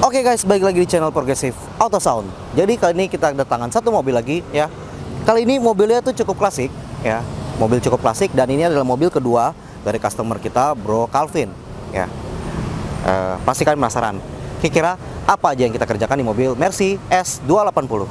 Oke guys, balik lagi di channel Progressive Auto Sound. Jadi kali ini kita kedatangan satu mobil lagi ya. Kali ini mobilnya tuh cukup klasik ya. Mobil cukup klasik dan ini adalah mobil kedua dari customer kita, Bro Calvin ya. Pasti kalian penasaran, kira-kira apa aja yang kita kerjakan di mobil Mercy S280.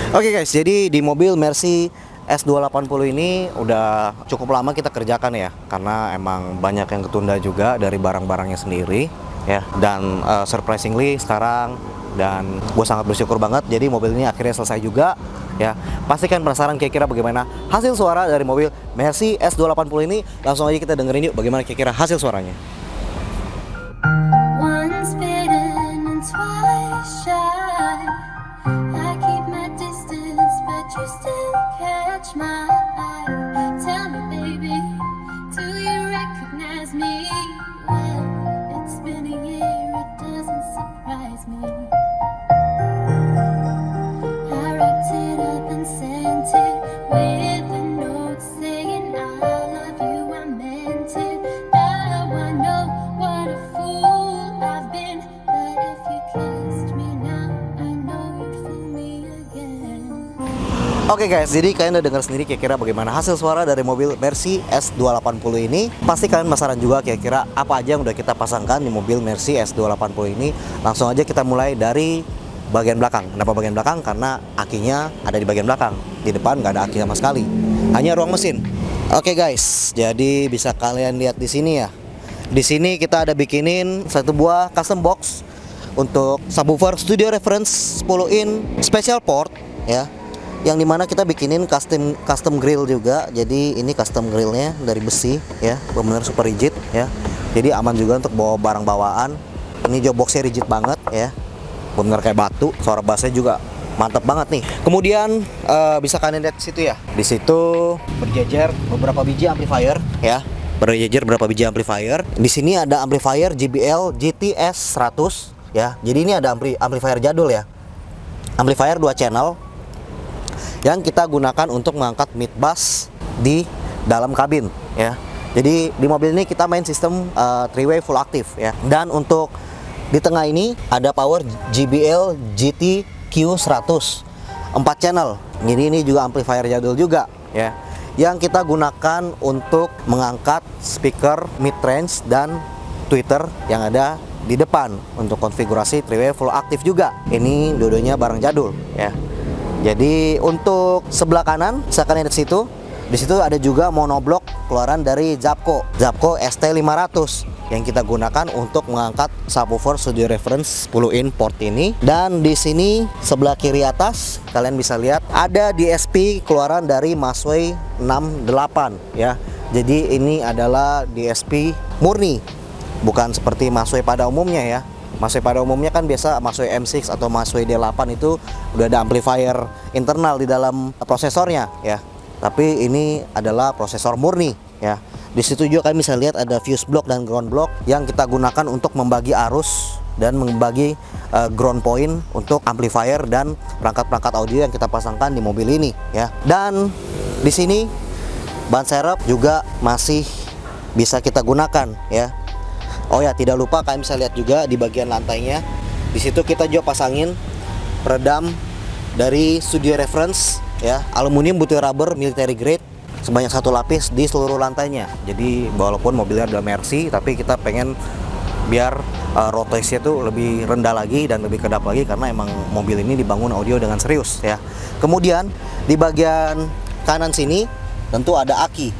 Oke guys, jadi di mobil Mercy S280 ini udah cukup lama kita kerjakan ya, karena emang banyak yang ketunda juga dari barang-barangnya sendiri ya. Dan surprisingly sekarang, dan gue sangat bersyukur banget, jadi mobil ini akhirnya selesai juga ya. Pastikan penasaran kira-kira bagaimana hasil suara dari mobil Mercy S280 ini. Langsung aja kita dengerin yuk bagaimana kira-kira hasil suaranya. Once bitten and twice shy, I keep my distance, but you still catch my eye. Tell me, baby, do you recognize me? Well, it's been a year, it doesn't surprise me. I wrapped it up and sent it with a note saying I love you, I meant it. Now I know what a fool I've been, but if you kissed me now, I know you'd fool me again. Oke guys, jadi kalian udah dengar sendiri kira-kira bagaimana hasil suara dari mobil Mercy S280 ini. Pasti kalian penasaran juga kira-kira apa aja yang udah kita pasangkan di mobil Mercy S280 ini. Langsung aja kita mulai dari bagian belakang. Kenapa bagian belakang? Karena akinya ada di bagian belakang. Di depan nggak ada aki sama sekali, hanya ruang mesin. Oke guys, jadi bisa kalian lihat di sini ya. Di sini kita ada bikinin satu buah custom box untuk subwoofer Studio Reference 10 in special port ya. Yang dimana kita bikinin custom grill juga. Jadi ini custom grillnya dari besi ya, benar-benar super rigid ya. Jadi aman juga untuk bawa barang bawaan. Ini jok boxnya rigid banget ya, benar kayak batu. Suara bassnya juga mantap banget nih. Kemudian bisa kalian lihat di situ ya. Di situ berjejer beberapa biji amplifier ya. Berjejer beberapa biji amplifier. Di sini ada amplifier JBL GTS 100 ya. Jadi ini ada amplifier jadul ya. Amplifier 2 channel yang kita gunakan untuk mengangkat mid bass di dalam kabin ya. Jadi di mobil ini kita main sistem 3-way full aktif ya. Dan untuk di tengah ini ada power JBL GT Q100 4 channel. Jadi ini juga amplifier jadul juga ya, yang kita gunakan untuk mengangkat speaker mid range dan tweeter yang ada di depan untuk konfigurasi 3-way full aktif juga. Ini dua-duanya barang jadul ya. Jadi untuk sebelah kanan, misalkan di situ, ada juga monoblok keluaran dari Zapco ST500 yang kita gunakan untuk mengangkat subwoofer Studio Reference 10 in port ini. Dan di sini sebelah kiri atas kalian bisa lihat ada DSP keluaran dari Masway 68 ya. Jadi ini adalah DSP murni, bukan seperti Masway pada umumnya ya. Masway pada umumnya kan biasa Masway M6 atau Masway D8 itu udah ada amplifier internal di dalam prosesornya ya. Tapi ini adalah prosesor murni ya. Di situ juga kalian bisa lihat ada fuse block dan ground block yang kita gunakan untuk membagi arus dan membagi ground point untuk amplifier dan perangkat-perangkat audio yang kita pasangkan di mobil ini ya. Dan di sini ban serep juga masih bisa kita gunakan ya. Oh ya, tidak lupa kalian bisa lihat juga di bagian lantainya. Di situ kita juga pasangin peredam dari Studio Reference ya, aluminium butir rubber military grade sebanyak 1 lapis di seluruh lantainya. Jadi walaupun mobilnya adalah Mercy, tapi kita pengen biar road noise-nya tuh lebih rendah lagi dan lebih kedap lagi, karena emang mobil ini dibangun audio dengan serius ya. Kemudian di bagian kanan sini tentu ada aki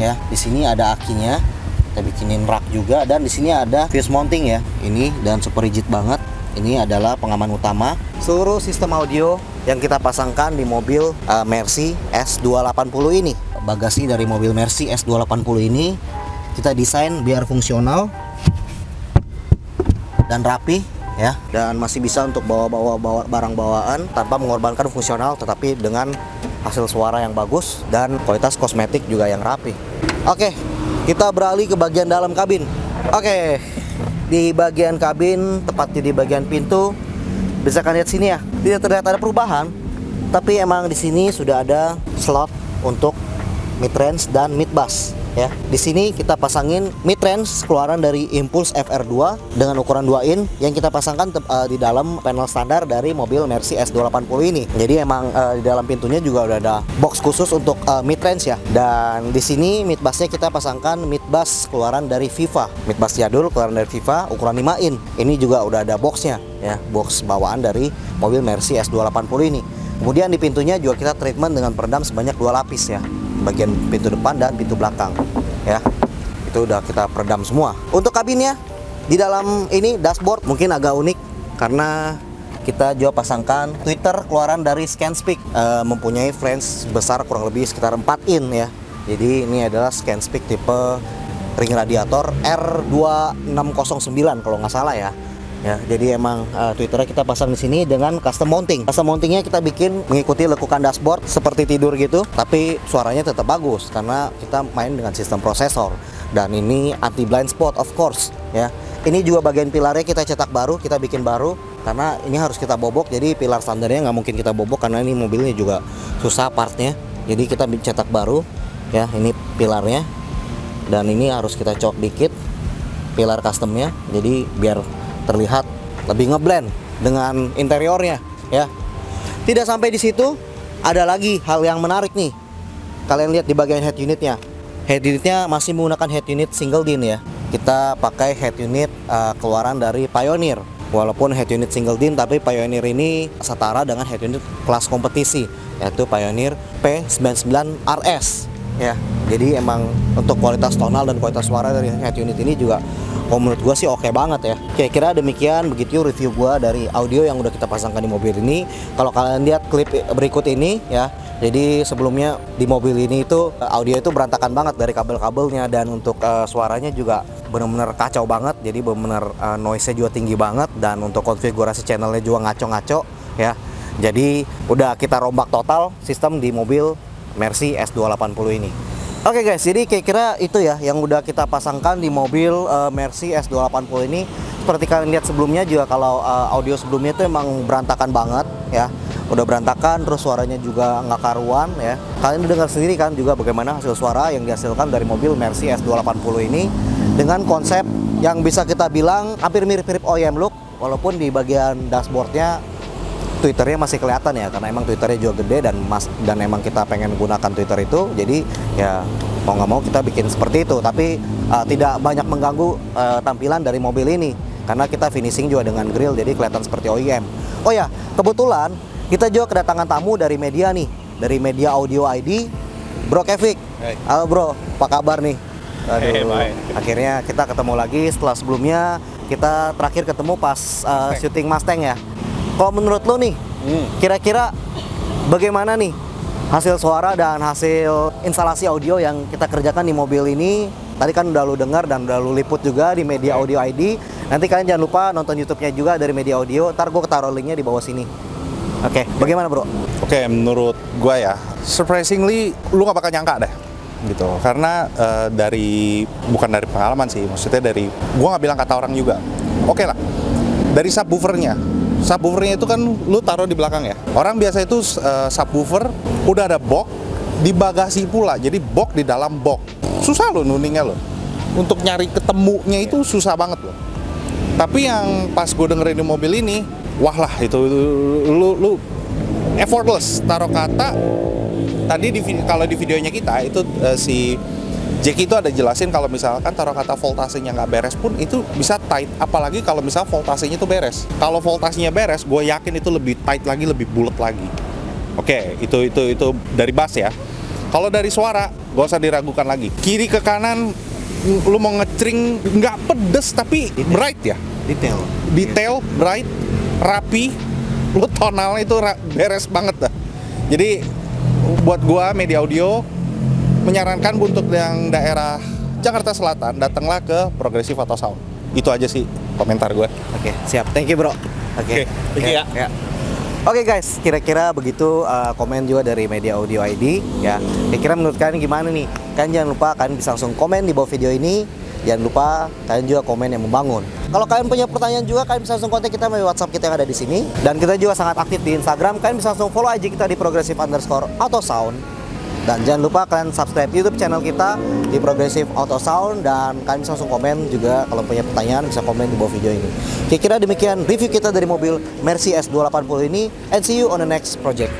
ya. Di sini ada akinya. Kita bikinin rak juga, dan di sini ada fuse mounting ya. Ini dan super rigid banget. Ini adalah pengaman utama. Seluruh sistem audio yang kita pasangkan di mobil Mercy S280 ini. Bagasi dari mobil Mercy S280 ini kita desain biar fungsional dan rapi ya, dan masih bisa untuk bawa barang bawaan tanpa mengorbankan fungsional, tetapi dengan hasil suara yang bagus dan kualitas kosmetik juga yang rapi. Oke, kita beralih ke bagian dalam kabin. Oke, di bagian kabin, tepatnya di bagian pintu, bisa kalian lihat sini ya, tidak terlihat ada perubahan, tapi emang di sini sudah ada slot untuk mid range dan mid bass ya. Di sini kita pasangin mid range keluaran dari Impulse FR2 dengan ukuran 2 in yang kita pasangkan di dalam panel standar dari mobil Mercy S280 ini. Jadi emang di dalam pintunya juga udah ada box khusus untuk mid range ya. Dan di sini mid bassnya kita pasangkan mid bass keluaran dari Viva, mid bass jadul keluaran dari Viva ukuran 5 in. Ini juga udah ada boxnya ya, box bawaan dari mobil Mercy S280 ini. Kemudian di pintunya juga kita treatment dengan peredam sebanyak 2 lapis ya, bagian pintu depan dan pintu belakang ya, itu udah kita peredam semua. Untuk kabinnya di dalam ini dashboard mungkin agak unik karena kita juga pasangkan tweeter keluaran dari ScanSpeak, mempunyai flange besar kurang lebih sekitar 4 in ya. Jadi ini adalah ScanSpeak tipe ring radiator R2609 kalau nggak salah ya. Ya, jadi emang tweeternya kita pasang di sini dengan custom mounting. Custom mountingnya kita bikin mengikuti lekukan dashboard seperti tidur gitu, tapi suaranya tetap bagus karena kita main dengan sistem prosesor. Dan ini anti blind spot of course ya. Ini juga bagian pilarnya kita cetak baru, kita bikin baru karena ini harus kita bobok. Jadi pilar standarnya nggak mungkin kita bobok karena ini mobilnya juga susah partnya. Jadi kita cetak baru ya, ini pilarnya. Dan ini harus kita cok dikit pilar customnya. Jadi biar terlihat lebih ngeblend dengan interiornya ya. Tidak sampai di situ, ada lagi hal yang menarik nih. Kalian lihat di bagian head unitnya. Head unitnya masih menggunakan head unit single din ya. Kita pakai head unit keluaran dari Pioneer. Walaupun head unit single din, tapi Pioneer ini setara dengan head unit kelas kompetisi, yaitu Pioneer P99RS ya. Jadi emang untuk kualitas tonal dan kualitas suara dari head unit ini juga menurut gue sih oke banget ya. Kira-kira demikian begitu review gue dari audio yang udah kita pasangkan di mobil ini. Kalau kalian lihat klip berikut ini ya, jadi sebelumnya di mobil ini itu audio itu berantakan banget dari kabel-kabelnya, dan untuk suaranya juga benar-benar kacau banget. Jadi benar-benar noise-nya juga tinggi banget, dan untuk konfigurasi channelnya juga ngaco-ngaco ya. Jadi udah kita rombak total sistem di mobil Mercy S280 ini. Oke guys, jadi kira-kira itu ya yang udah kita pasangkan di mobil Mercy S280 ini. Seperti kalian lihat sebelumnya juga, kalau audio sebelumnya itu emang berantakan banget ya. Udah berantakan, terus suaranya juga nggak karuan ya. Kalian udah dengar sendiri kan juga bagaimana hasil suara yang dihasilkan dari mobil Mercy S280 ini dengan konsep yang bisa kita bilang hampir mirip-mirip OEM look, walaupun di bagian dashboardnya Twitternya masih kelihatan ya, karena emang Twitternya juga gede dan emang kita pengen gunakan Twitter itu. Jadi ya mau nggak mau kita bikin seperti itu, tapi tidak banyak mengganggu tampilan dari mobil ini karena kita finishing juga dengan grill, jadi kelihatan seperti OEM. Oh ya, kebetulan kita juga kedatangan tamu dari media nih, dari Media Audio ID, Bro Kevik. Hey. Halo Bro, apa kabar nih? Aduh, Hey, baik. akhirnya kita ketemu lagi setelah sebelumnya kita terakhir ketemu pas syuting Mustang ya. Kalau menurut lo nih, kira-kira bagaimana nih hasil suara dan hasil instalasi audio yang kita kerjakan di mobil ini? Tadi kan udah lu dengar dan udah lu liput juga di Media Audio ID. Nanti kalian jangan lupa nonton YouTube-nya juga dari Media Audio. Ntar gue taruh linknya di bawah sini. Oke, bagaimana bro? Oke, menurut gua ya, surprisingly lu gak bakal nyangka deh gitu. Karena bukan dari pengalaman sih, maksudnya dari gua nggak bilang kata orang juga. Oke lah, dari subwoofernya itu kan lu taruh di belakang ya. Orang biasa itu subwoofer udah ada box di bagasi pula, jadi box di dalam box. Susah lo nuningnya lo. Untuk nyari ketemunya itu susah banget lo. Tapi yang pas gue dengerin di mobil ini, wah lah itu lu effortless. Taruh kata tadi kalau di videonya kita itu si Jacky itu ada jelasin kalau misalkan taruh kata voltasenya nggak beres pun itu bisa tight, apalagi kalau misal voltasenya itu beres. Kalau voltasenya beres, gue yakin itu lebih tight lagi, lebih bulat lagi. Oke, itu dari bass ya. Kalau dari suara, gak usah diragukan lagi. Kiri ke kanan, lu mau ngecring nggak pedes tapi bright ya. Detail, bright, rapi, lu tonalnya itu beres banget dah. Jadi buat gua Media Audio menyarankan untuk yang daerah Jakarta Selatan, datanglah ke Progressive Auto Sound. Itu aja sih komentar gue. Oke, siap. Thank you bro. Oke, thank you ya. Oke guys, kira-kira begitu komen juga dari Media Audio ID ya. Kira-kira menurut kalian gimana nih? Kalian jangan lupa kalian bisa langsung komen di bawah video ini. Jangan lupa kalian juga komen yang membangun. Kalau kalian punya pertanyaan juga, kalian bisa langsung kontak kita melalui WhatsApp kita yang ada di sini. Dan kita juga sangat aktif di Instagram. Kalian bisa langsung follow IG kita di progressive_autosound. Dan jangan lupa kalian subscribe YouTube channel kita di Progressive Auto Sound, dan kalian bisa langsung komen juga kalau punya pertanyaan, bisa komen di bawah video ini. Kira-kira demikian review kita dari mobil Mercy S280 ini, and see you on the next project.